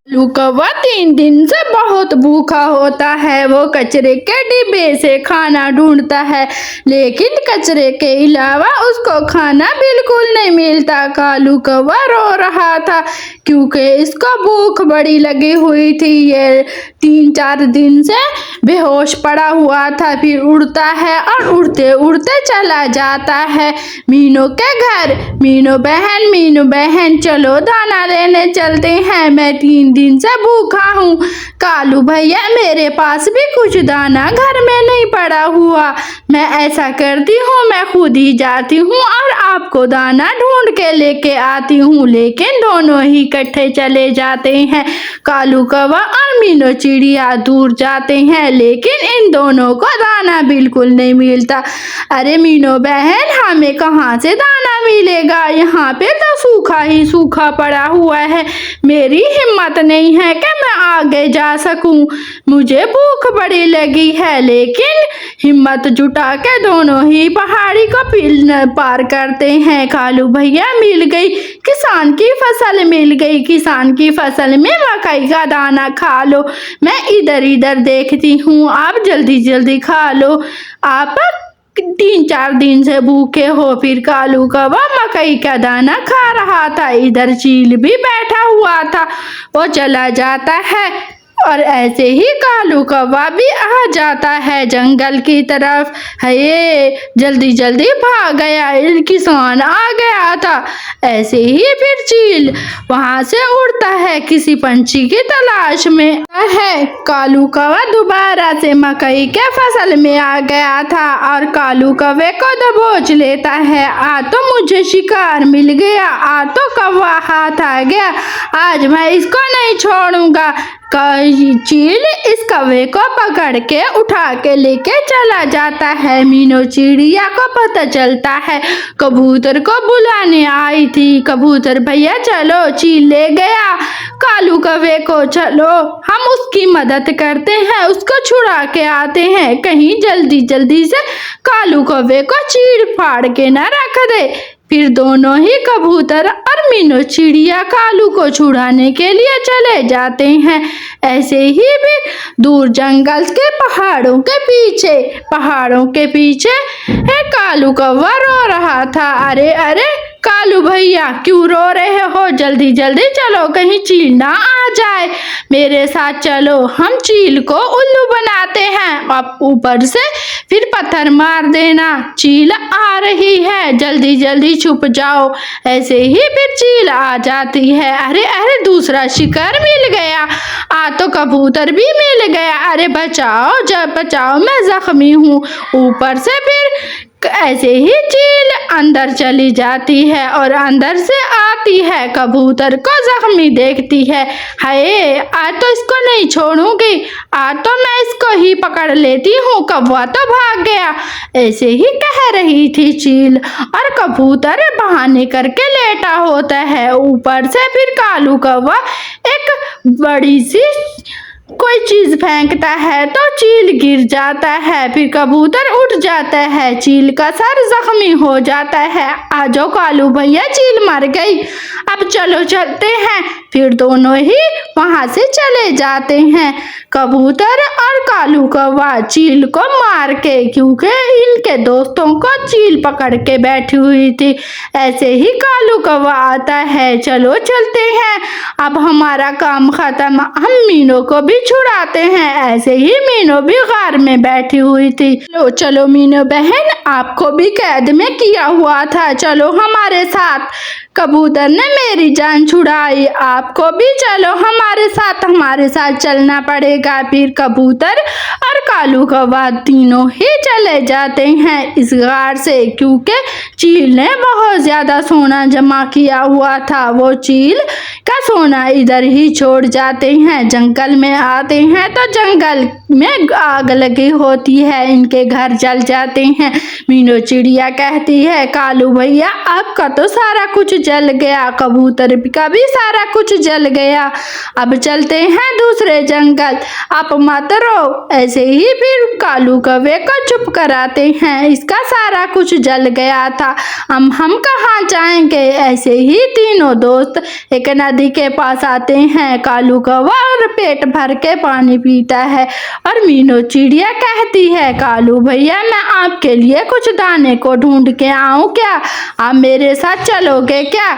कालू कौवा 3 दिन से बहुत भूखा होता है। वो कचरे के डिब्बे से खाना ढूंढता है, लेकिन कचरे के अलावा उसको खाना बिल्कुल नहीं मिलता। कालू कौवा रो रहा था क्योंकि इसको भूख बड़ी लगी हुई थी। ये 3-4 दिन से बेहोश पड़ा हुआ था। फिर उड़ता है और उड़ते उड़ते चला जाता है मीनू के घर। मीनू बहन चलो दाना लेने चलते हैं, मैं 3 दिन से भूखा हूँ। कालू भैया मेरे पास भी कुछ दाना घर में नहीं पड़ा हुआ। मैं ऐसा करती हूँ, मैं खुद ही जाती हूँ और आपको दाना ढूंढ के लेके आती हूँ। लेकिन दोनों ही इकट्ठे चले जाते हैं। कालू कौवा और मीनू चिड़िया दूर जाते हैं, लेकिन इन दोनों को दाना बिल्कुल नहीं मिलता। अरे मीनू बहन, हमें कहाँ से दाना मिलेगा? यहाँ पे तो सूखा ही सूखा पड़ा हुआ है। मेरी हिम्मत नहीं है कि मैं आगे जा सकूं। मुझे भूख बड़ी लगी है। लेकिन हिम्मत जुटा के दोनों ही पहाड़ी को पार करते हैं। कालू भैया मिल गई, किसान की फसल मिल गई। किसान की फसल में मकई का दाना खा लो। मैं इधर इधर देखती हूँ, आप जल्दी जल्दी खा लो। आप 3-4 दिन से भूखे हो। फिर कालू कौवा मकई का दाना खा रहा था। इधर चील भी बैठा हुआ था। वो चला जाता है और ऐसे ही कालू कौवा भी आ जाता है जंगल की तरफ। है जल्दी जल्दी भाग गया, किसान आ गया था। ऐसे ही फिर चील वहां से उड़ता है किसी पंछी की तलाश में। है कालू कौवा दोबारा से मकई के फसल में आ गया था और कालू कौवे को दबोच लेता है। आ तो मुझे शिकार मिल गया, आ तो कौवा हाथ आ गया, आज मैं इसको नहीं छोड़ूंगा। चील इस कौवे को पकड़ के उठा के लेके चला जाता है। मीनू चिड़िया को पता चलता है कबूतर को बुलाने आई थी। कबूतर भैया चलो, चील ले गया कालू कौवे को, चलो हम उसकी मदद करते हैं, उसको छुड़ा के आते हैं। कहीं जल्दी जल्दी से कालू कौवे को चीर फाड़ के न रख दे। फिर दोनों ही कबूतर और मीनू चिड़िया कालू को छुड़ाने के लिए चले जाते हैं। ऐसे ही भी दूर जंगल के पहाड़ों के पीछे कालू कौवा रो रहा था। अरे अरे कालू भैया क्यों रो रहे हो? जल्दी जल्दी चलो, कहीं चील ना आ जाए। मेरे साथ चलो, हम चील को उल्लू बनाते हैं। अब ऊपर से फिर पत्थर मार देना, चील आ रही है, जल्दी जल्दी छुप जाओ। ऐसे ही फिर चील आ जाती है। अरे अरे दूसरा शिकार मिल गया, आ तो कबूतर भी मिल गया। अरे बचाओ, जब बचाओ, मैं जख्मी हूँ। ऊपर से फिर ऐसे ही चील अंदर चली जाती है और अंदर से आती है, कबूतर को जख्मी देखती है। हाय, आज तो इसको नहीं छोड़ूंगी, आज तो मैं इसको ही पकड़ लेती हूँ। कौवा तो भाग गया। ऐसे ही कह रही थी चील और कबूतर बहाने करके लेटा होता है। ऊपर से फिर कालू कौवा एक बड़ी सी कोई चीज फेंकता है तो चील गिर जाता है। फिर कबूतर उठ जाता है, चील का सर जख्मी हो जाता है। आजो कालू भैया, चील मर गई, अब चलो चलते हैं। फिर दोनों ही वहां से चले जाते हैं, कबूतर और कालू कौवा चील को मार के, क्योंकि इनके दोस्तों को चील पकड़ के बैठी हुई थी। ऐसे ही कालू कौवा आता है, चलो चलते हैं, अब हमारा काम खत्म, हम मीनू को भी छुड़ाते हैं। ऐसे ही मीनू भी गार में बैठी हुई थी। चलो चलो मीनू बहन, आपको भी कैद में किया हुआ था, चलो हमारे साथ। कबूतर ने मेरी जान छुड़ाई, आपको भी चलो हमारे साथ चलना पड़ेगा। फिर कबूतर और कालू कौवा तीनों ही चले जाते हैं इस गार से, क्योंकि चील ने बहुत ज्यादा सोना जमा किया हुआ था। वो चील का सोना इधर ही छोड़ जाते हैं। जंगल में आते हैं तो जंगल में आग लगी होती है, इनके घर जल जाते हैं। मीनू चिड़िया कहती है, कालू भैया आपका तो सारा कुछ जल गया, कबूतर का भी सारा कुछ जल गया। अब चलते हैं दूसरे जंगल, आप मत रो। ऐसे ही फिर कालू कौवे को चुप कराते हैं, इसका सारा कुछ जल गया था, हम कहाँ जाएंगे। ऐसे ही तीनों दोस्त एक नदी के पास आते हैं। कालू कौवा और पेट भर के पानी पीता है और मीनू चिड़िया कहती है, कालू भैया मैं आपके लिए कुछ दाने को ढूंढ के आऊं क्या, आप मेरे साथ चलोगे क्या।